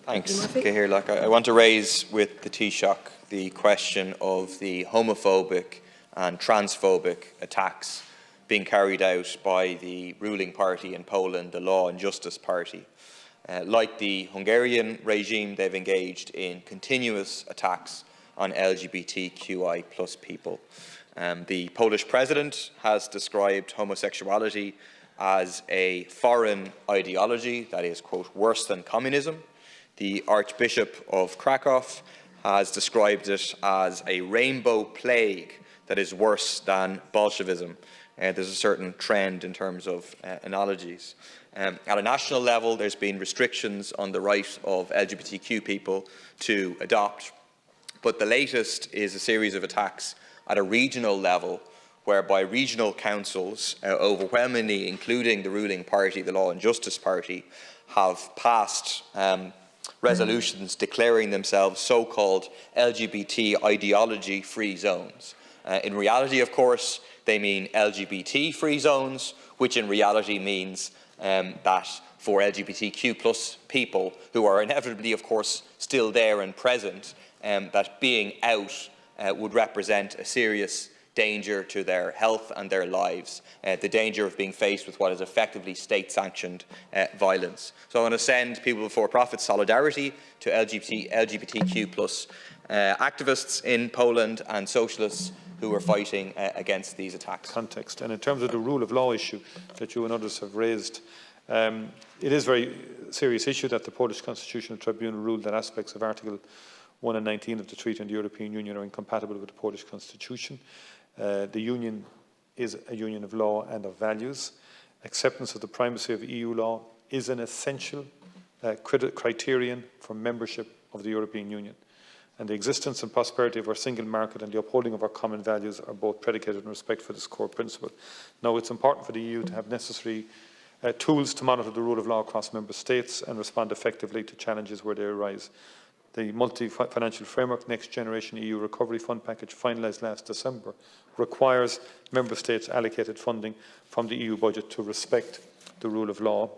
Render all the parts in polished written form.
Thanks. Okay, here, I want to raise with the Taoiseach the question of the homophobic and transphobic attacks being carried out by the ruling party in Poland, the Law and Justice Party. Like the Hungarian regime, they've engaged in continuous attacks on LGBTQI+ people. The Polish president has described homosexuality as a foreign ideology that is, quote, worse than communism. The Archbishop of Krakow has described it as a rainbow plague that is worse than Bolshevism. There's a certain trend in terms of analogies. At a national level, there's been restrictions on the right of LGBTQ people to adopt, but the latest is a series of attacks at a regional level, whereby regional councils, overwhelmingly including the ruling party, the Law and Justice Party, have passed resolutions declaring themselves so-called LGBT ideology-free zones. In reality, of course, they mean LGBT-free zones, which in reality means that for LGBTQ+ people, who are inevitably, of course, still there and present, that being out would represent a serious danger to their health and their lives, the danger of being faced with what is effectively state-sanctioned violence. So I want to send People Before Profit solidarity to LGBTQ+ activists in Poland and socialists who are fighting against these attacks. Context. And in terms of the rule of law issue that you and others have raised, it is a very serious issue that the Polish Constitutional Tribunal ruled that aspects of Article 1 and 19 of the Treaty on the European Union are incompatible with the Polish Constitution. The Union is a union of law and of values. Acceptance of the primacy of EU law is an essential criterion for membership of the European Union. And the existence and prosperity of our single market and the upholding of our common values are both predicated on respect for this core principle. Now, it's important for the EU to have necessary tools to monitor the rule of law across member states and respond effectively to challenges where they arise. The multi-financial framework Next Generation EU Recovery Fund package finalised last December requires member states allocated funding from the EU budget to respect the rule of law.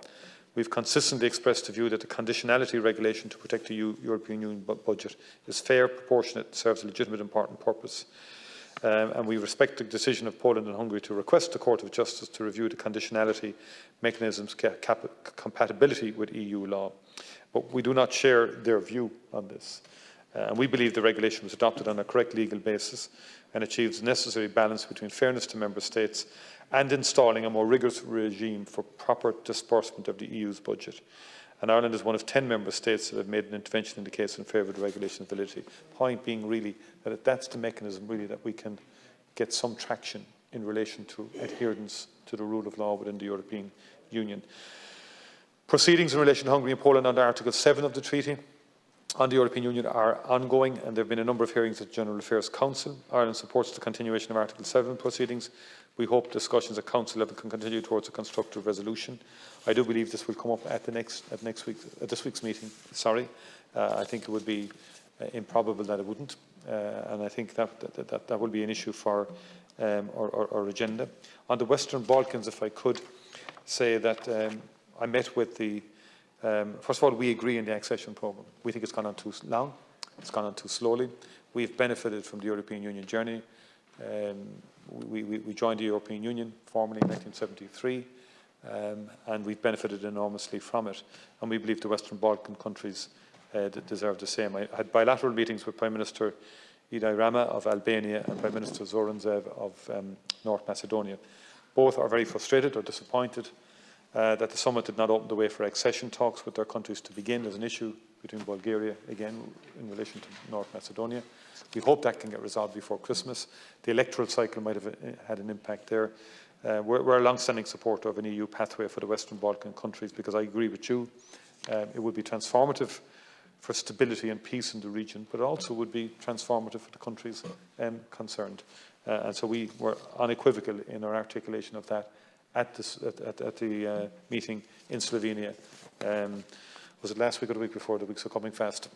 We've consistently expressed the view that the conditionality regulation to protect the European Union budget is fair, proportionate, serves a legitimate important purpose. And we respect the decision of Poland and Hungary to request the Court of Justice to review the conditionality mechanism's compatibility with EU law. But we do not share their view on this. And we believe the regulation was adopted on a correct legal basis and achieves the necessary balance between fairness to member states and installing a more rigorous regime for proper disbursement of the EU's budget. And Ireland is one of 10 member states that have made an intervention in the case in favour of the regulation's validity. Point being really that that's the mechanism really that we can get some traction in relation to adherence to the rule of law within the European Union. Proceedings in relation to Hungary and Poland under Article 7 of the Treaty on the European Union are ongoing, and there have been a number of hearings at the General Affairs Council. Ireland supports the continuation of Article 7 proceedings. We hope discussions at Council level can continue towards a constructive resolution. I do believe this will come up at this week's meeting. I think it would be improbable that it wouldn't, and I think that will be an issue for our agenda. On the Western Balkans, if I could say that I met with the first of all, we agree in the accession programme. We think it's gone on too long, it's gone on too slowly. We've benefited from the European Union journey. We joined the European Union formally in 1973, and we've benefited enormously from it. And we believe the Western Balkan countries deserve the same. I had bilateral meetings with Prime Minister Edi Rama of Albania and Prime Minister Zoran Zaev of North Macedonia. Both are very frustrated or disappointed that the summit did not open the way for accession talks with their countries to begin. There's an issue between Bulgaria, again, in relation to North Macedonia. We hope that can get resolved before Christmas. The electoral cycle might have had an impact there. We're a long-standing supporter of an EU pathway for the Western Balkan countries because I agree with you. It would be transformative for stability and peace in the region, but it also would be transformative for the countries concerned. And so we were unequivocal in our articulation of that at the meeting in Slovenia. Was it last week or the week before? The weeks are coming fast.